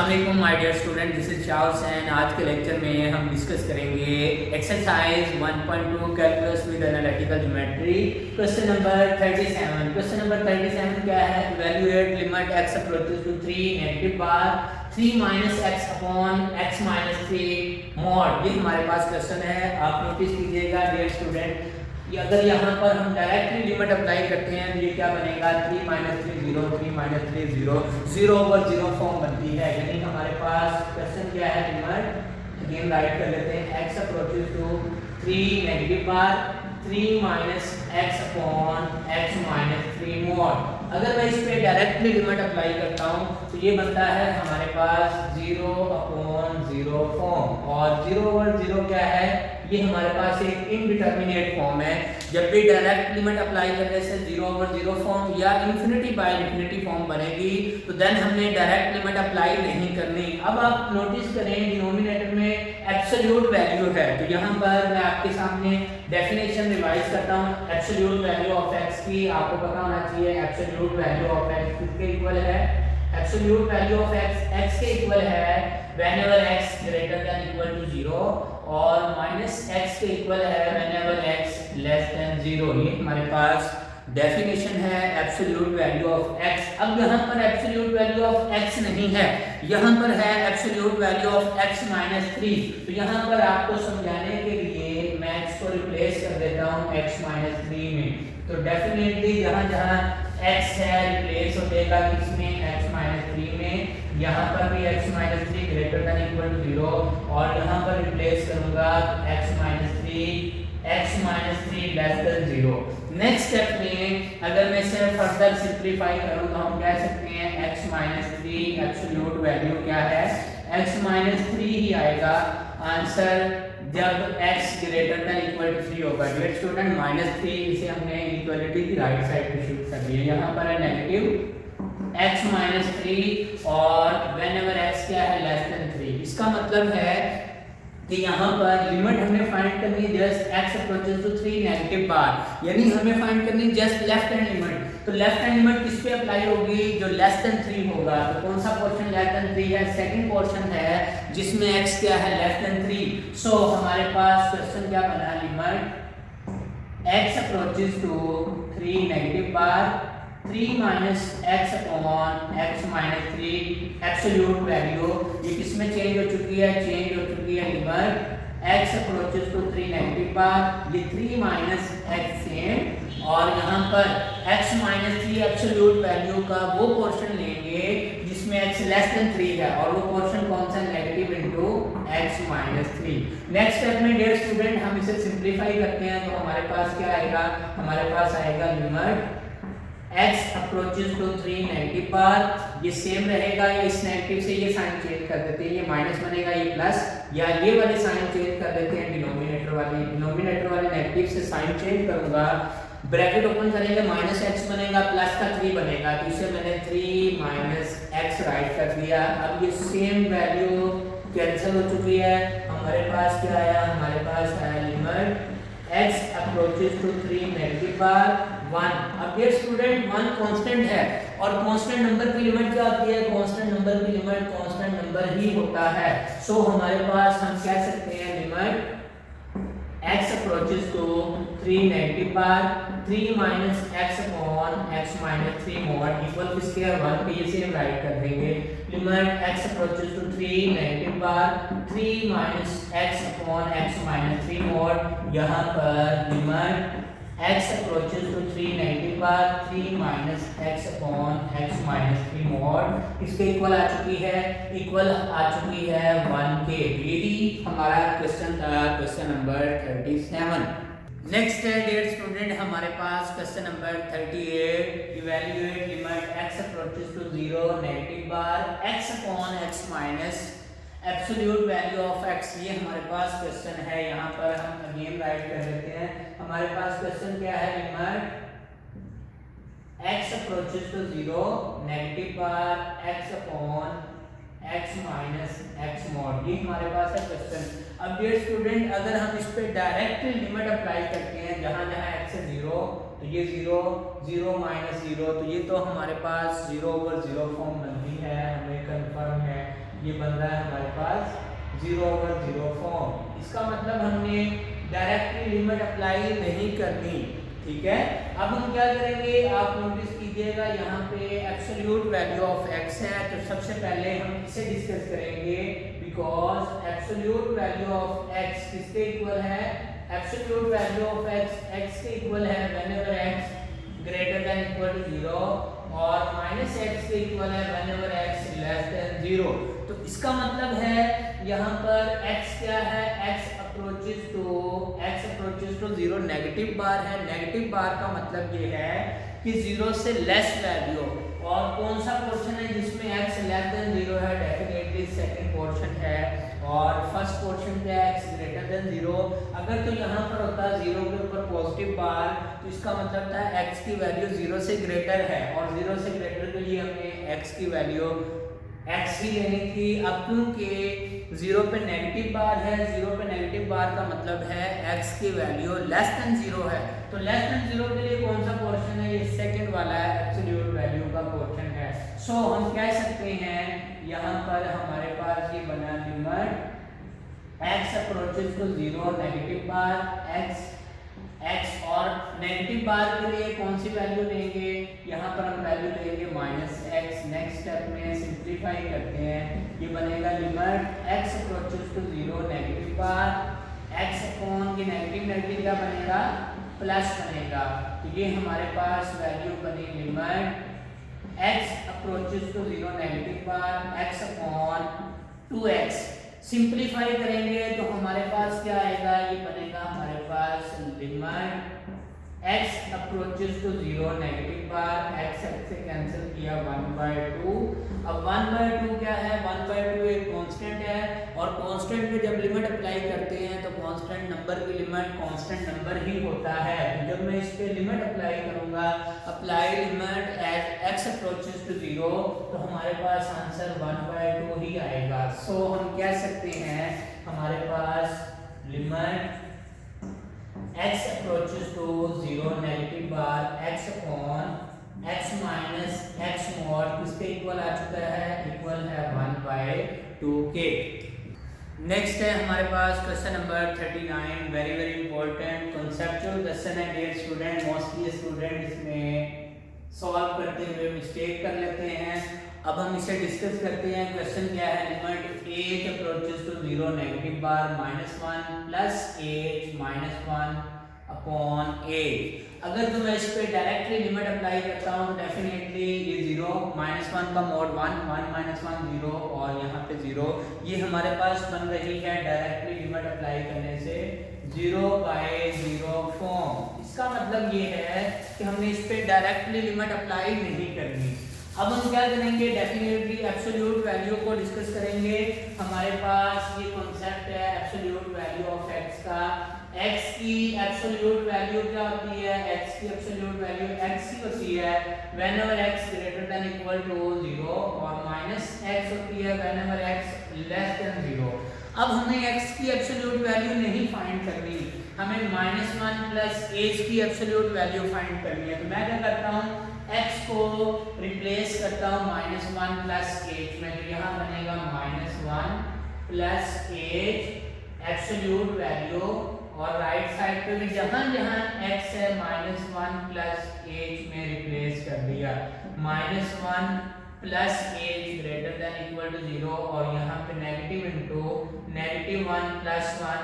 अस्सलाम वालेकुम my dear student, this is Charles and आज के लेक्चर में हम डिस्कस करेंगे exercise 1.2 calculus with analytical geometry question number 37। Question number 37 क्या है? Evaluate limit x approaches to 3 negative bar 3 minus x upon x minus 3 mod. ये हमारे पास क्वेश्चन है, आप नोटिस कीजिएगा डियर स्टूडेंट। अगर यहाँ पर हम डायरेक्टली लिमिट अप्लाई करते हैं तो ये क्या बनेगा? 3 माइनस 3 0, 3 माइनस 3 0, 0 ओवर 0 फॉर्म बनती है। यानी हमारे पास क्वेश्चन क्या है? लिमिट अगेन राइट कर लेते हैं, x approaches to 3 negative bar 3 minus x upon x minus 3 mod. अगर मैं इस पे डायरेक्टली लिमिट अप्लाई करता हूँ तो ये बनता है हमारे पास 0 अपॉन 0 फॉर्म, और 0 ओवर 0 क्या है? ये हमारे पास एक इनडिटर्मिनेट फॉर्म है। जब भी डायरेक्ट लिमिट अप्लाई करने से 0 ओवर 0 फॉर्म या इंफिनिटी बाय इंफिनिटी फॉर्म बनेगी तो देन हमने डायरेक्ट लिमिट अप्लाई नहीं करनी। अब आप नोटिस करें डिनोमिनेटर में एब्सोल्यूट वैल्यू है, तो यहाँ पर मैं आपके सामने डेफिनेशन रिवाइज करता हूँ। एब्सोल्यूट वैल्यू ऑफ x की आपको पता होना चाहिए। एब्सोल्यूट वैल्यू ऑफ x किसके इक्वल है? एब्सोल्यूट वैल्यू ऑफ x के इक्वल है whenever x greater than equal to 0 और माइनस x के इक्वल है whenever x less than 0। ये हमारे पास डेफिनेशन है एब्सोल्यूट वैल्यू ऑफ x। अब यहाँ पर एब्सोल्यूट वैल्यू ऑफ x नहीं है, यहाँ पर है absolute value of x minus 3। तो यहाँ पर आपको समझाने के लिए मैं x को रिप्लेस कर देता हूँ x माइनस 3 में। तो डेफिनेटली जहाँ जहाँ x है रिप्लेस हो जाएगा किसमें? x माइनस 3 में। यहाँ पर भी x minus 3 greater than equal to 0 और यहाँ पर रिप्लेस करूंगा x minus 3 less than 0। Next step में अगर मैं इसे फर्दर सिंपलीफाई करूं तो हम कह सकते हैं x माइनस 3 एब्सोल्यूट वैल्यू क्या है? x माइनस 3 ही आएगा आंसर जब x greater than equal to 3 होगा। डियर स्टूडेंट माइनस 3 इसे हमने इक्वलिटी की राइट साइड पे शिफ्ट कर दिया। यहाँ पर है नेगेटिव x माइनस 3 और whenever x क्या है? Less than 3। इसका मतलब है कि यहाँ पर लिमिट हमें फाइंड करनी है just x approaches to 3 negative bar, यानी हमें फाइंड करनी है जस्ट लेफ्ट हैंड लिमिट। तो लेफ्ट हैंड लिमिट किस पे अप्लाई होगी? जो लेस देन 3 होगा। तो कौन सा पोर्शन लेस देन 3 है? सेकंड पोर्शन है जिसमें x क्या है? Less than 3। सो हमारे पास क्वेश्चन क्या बना? Limit x approaches to 3 negative bar 3 minus x upon x minus 3 absolute value. ये किसमें चेंज हो चुकी है? चेंज हो चुकी है limit x approaches to 3 negative bar ये 3 माइनस x सेम, और यहाँ पर x माइनस 3 एब्सोल्यूट वैल्यू का वो पोर्शन लेंगे जिसमें x लेस देन 3 है, और वो पोर्शन कौन सा? Negative into x minus 3। Next step में डियर स्टूडेंट हम इसे सिंपलीफाई करते हैं तो हमारे पास क्या आएगा? हमारे पास आएगा limit x approaches to 3 negative bar, ये सेम रहेगा या इस नेगेटिव से ये साइन चेंज कर देते हैं, ये माइनस बनेगा ये प्लस, या ये वाले साइन चेंज कर देते हैं डिनोमिनेटर वाले नेगेटिव से साइन चेंज करूंगा, ब्रैकेट ओपन करेंगे माइनस x बनेगा प्लस का 3 बनेगा, तो इसे मैंने 3 माइनस x राइट कर दिया। अब ये सेम वैल्यू कैंसिल हो चुकी है। हमारे पास क्या आया? हमारे पास आया limit x approaches to 3 negative bar 1। अब ये स्टूडेंट 1 कांस्टेंट है, और कांस्टेंट नंबर की लिमिट क्या होती है? कांस्टेंट नंबर की लिमिट कांस्टेंट नंबर ही होता है। सो हमारे पास हम कह सकते हैं limit x approaches to 3 negative bar 3 minus x upon x minus 3 mod equal किसके है? 1 पे ये सेम राइट कर देंगे। Limit x approaches to 3 negative bar 3 minus x upon x minus 3 mod. यहाँ पर limit x approaches to 3 negative bar 3 minus x upon x minus 3 mod इसके equal आ चुकी है, 1 के। यही हमारा क्वेश्चन था, क्वेश्चन नंबर 37। नेक्स्ट है डियर स्टूडेंट हमारे पास question number 38। Evaluate limit x approaches to 0 negative bar x upon x minus absolute value of x। ये हमारे पास क्वेश्चन है, यहाँ पर हम अगेन राइट कर देते हैं। हमारे पास क्वेश्चन क्या है? Limit x approaches to 0 negative bar x upon x minus x mod, ये हमारे पास है क्वेश्चन। अब डियर स्टूडेंट अगर हम इस पे डायरेक्टली लिमिट अप्लाई करते हैं जहाँ जहाँ x है 0 तो ये 0 0 माइनस 0, तो ये तो हमारे पास 0 ओवर 0 फॉर्म बनती है, हमें कंफर्म है। ये बन रहा है हमारे पास 0/0 फॉर्म। इसका मतलब हमने डायरेक्टली लिमिट अप्लाई नहीं करनी, ठीक है। अब हम क्या करेंगे, आप नोटिस कीजिएगा यहाँ पे एब्सोल्यूट वैल्यू ऑफ x है, तो सबसे पहले हम इसे डिस्कस करेंगे, because absolute value of x किसके इक्वल है, एब्सोल्यूट वैल्यू ऑफ x के इक्वल है whenever x greater than equal to 0 और -x के इक्वल है व्हेनेवर x लेस देन 0। तो इसका मतलब है यहाँ पर x क्या है, x अप्रोचेस टू 0 नेगेटिव बार है। नेगेटिव बार का मतलब ये है कि 0 से लेस वैल्यू, और कौन सा पोर्शन है जिसमें x लेस देन 0 है, डेफिनेटली सेकंड पोर्शन है, और फर्स्ट पोर्शन क्या है, x ग्रेटर देन 0। अगर तो यहाँ पर होता 0 के ऊपर पॉजिटिव बार, तो इसका मतलब था x की वैल्यू 0 से ग्रेटर है, और 0 से ग्रेटर के लिए हमें x की वैल्यू x ही लेनी थी। अब क्योंकि 0 पे नेगेटिव बार है, 0 पे नेगेटिव बार का मतलब है x की वैल्यू लेस देन 0 है, तो लेस देन 0 के लिए कौन सा पोर्शन है, ये सेकंड वाला है, एब्सोल्यूट वैल्यू का पोर्शन है। सो हम कह सकते हैं यहाँ पर हमारे पास ये बना limit x approaches to 0 negative bar x और नेगेटिव बार के लिए कौन सी वैल्यू लेंगे, यहाँ पर हम वैल्यू लेंगे -x। नेक्स्ट स्टेप में सिंपलीफाई करते हैं, ये बनेगा limit x approaches to 0 negative bar x upon ये नेगेटिव क्या बनेगा, प्लस बनेगा। तो ये हमारे पास वैल्यू बनी limit x approaches to 0 negative bar x upon 2x। सिंपलीफाई करेंगे तो हमारे पास क्या आएगा, ये बनेगा हमारे पास limit x approaches to 0 negative bar x से कैंसिल किया 1/2। अब 1/2 क्या है, 1/2 एक कांस्टेंट है, और कांस्टेंट पे जब लिमिट अप्लाई करते हैं तो कांस्टेंट नंबर की लिमिट कांस्टेंट नंबर ही होता है। तो जब मैं इस पे लिमिट अप्लाई करूंगा, apply limit at x approaches to 0, तो हमारे पास आंसर 1/2 ही आएगा। सो हम कह सकते हैं हमारे पास limit x approaches to 0 negative bar x upon x minus x mod किसके इक्वल आ चुका है, इक्वल है 1/2 के। नेक्स्ट है हमारे पास question number 39, very very important conceptual question है डियर स्टूडेंट। मोस्टली स्टूडेंट इसमें सॉल्व करते हुए मिस्टेक कर लेते हैं। अब हम इसे डिस्कस करते हैं। क्वेश्चन क्या है, limit h approaches to 0 negative bar -1 plus h -1 upon h। अगर तो मैं इस पे डायरेक्टली लिमिट अप्लाई करता हूँ तो डेफिनेटली ये 0 -1 का मोड 1 1 -1 0 और यहाँ पे 0, ये हमारे पास बन रही है डायरेक्टली लिमिट अप्लाई करने से 0/0 फॉर्म। इसका मतलब ये है कि हमने इस पे डायरेक्टली लिमिट अप्लाई नहीं करनी। अब हम क्या करेंगे, डेफिनेटली एब्सोल्यूट वैल्यू को डिस्कस करेंगे। हमारे पास ये कॉन्सेप्ट है एब्सोल्यूट वैल्यू ऑफ x का। x की एब्सोल्यूट वैल्यू क्या होती है, x की एब्सोल्यूट वैल्यू x ही होती है whenever x greater than equal to 0 और -x होती है व्हेनेवर x लेस देन 0। अब हमें x की एब्सोल्यूट वैल्यू नहीं फाइंड करनी, हमें -1 प्लस h की एब्सोल्यूट वैल्यू फाइंड करनी है। तो मैं क्या करता हूँ, x को रिप्लेस करता हूँ -1 प्लस h में, तो यहाँ बनेगा -1 प्लस h एब्सोल्यूट वैल्यू, और राइट साइड पे भी जहाँ जहाँ x है -1 प्लस h में रिप्लेस कर दिया। -1 plus h greater than equal to 0 और यहाँ पे नेगेटिव इनटू -1 प्लस 1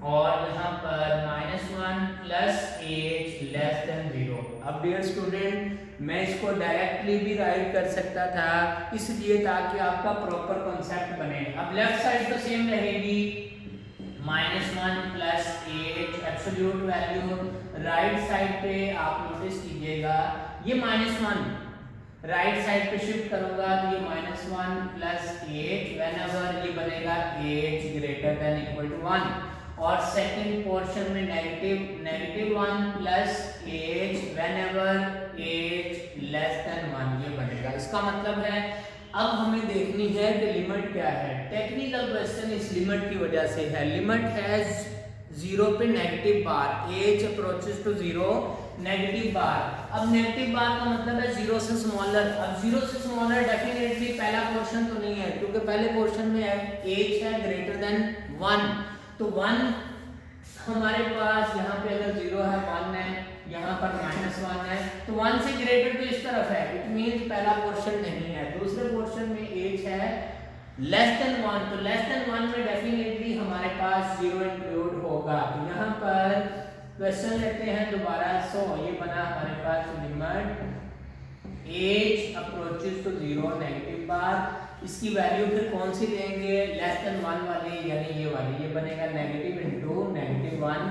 और यहाँ पर -1 प्लस h लेस देन 0। अब डियर स्टूडेंट मैं इसको डायरेक्टली भी राइट कर सकता था, इसलिए ताकि आपका प्रॉपर कॉन्सेप्ट बने। अब लेफ्ट साइड तो सेम रहेगी, -1 plus h absolute value. Right side पे आप नोटिस कीजिएगा ये -1 राइट साइड पे शिफ्ट करूंगा तो ये -1 प्लस h व्हेनेवर ये बनेगा h greater than equal to 1, और सेकंड पोर्शन में -1 plus h whenever h less than 1 ये बनेगा। इसका मतलब है अब हमें देखनी है कि लिमिट क्या है। टेक्निकल क्वेश्चन इस लिमिट की वजह से है। लिमिट है 0 पे negative bar h approaches to 0 negative bar. अब नेगेटिव बार का मतलब है जीरो से स्मॉलर। अब जीरो से स्मॉलर डेफिनेटली पहला पोर्शन तो नहीं है, क्योंकि पहले पोर्शन में एज है ग्रेटर देन 1, तो 1 हमारे पास यहाँ पे अगर 0 है 1 है, यहाँ पर -1 है, तो 1 से ग्रेटर तो इस तरफ है, इट मींस पहला पोर्शन नहीं है। दूसरे पोर्शन में एज है लेस देन 1, तो लेस देन 1 में डेफिनेटली हमारे पास 0 इंक्लूड होगा। तो यहाँ पर क्वेश्चन लेते हैं दोबारा। सो ये बना हमारे पास limit h approaches to 0 negative bar. इसकी वैल्यू फिर कौन सी लेंगे, लेस देन 1 वाली, यानी ये वाली। ये बनेगा negative into -1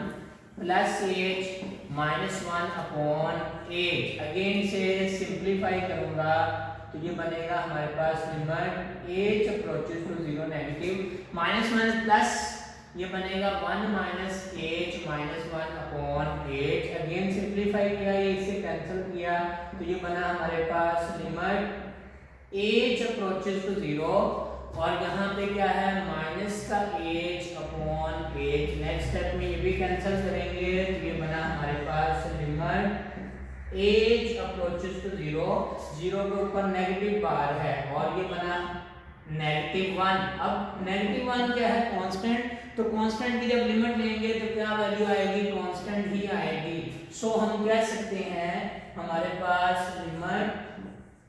plus h -1 upon h. Again से सिंप्लीफाई करूंगा तो ये बनेगा हमारे पास limit h approaches to 0 negative -1 plus ये बनेगा 1 minus h -1 upon h. Again simplify किया, ये इससे कैंसिल किया, तो ये बना हमारे पास लिमिट एच अप्रोचेस टू 0, और यहाँ पे क्या है माइनस का h upon h. Next step में ये भी कैंसिल करेंगे, तो ये बना हमारे पास लिमिट एच अप्रोचेस टू 0, 0 के ऊपर नेगेटिव बार है, और ये बना -1। अब -1 क्या है, कांस्टेंट, तो कांस्टेंट की जब लिमिट लेंगे तो क्या वैल्यू आएगी, कांस्टेंट ही आएगी। सो हम कह सकते हैं हमारे पास limit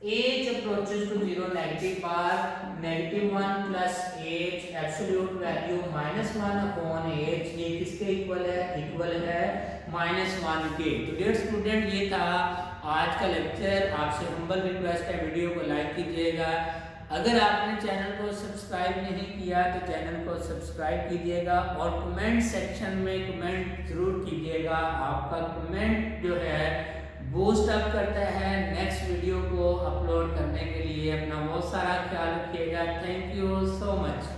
h approaches to 0 negative bar -1 plus h absolute value -1 upon h, ये किसके इक्वल है, इक्वल है -1 के। तो डियर स्टूडेंट, ये था आज का लेक्चर। आपसे हम्बल रिक्वेस्ट है वीडियो को लाइक कीजिएगा। अगर आपने चैनल को सब्सक्राइब नहीं किया तो चैनल को सब्सक्राइब कीजिएगा, और कमेंट सेक्शन में कमेंट ज़रूर कीजिएगा। आपका कमेंट जो है बूस्ट अप करता है नेक्स्ट वीडियो को अपलोड करने के लिए। अपना बहुत सारा ख्याल रखिएगा। Thank you so much.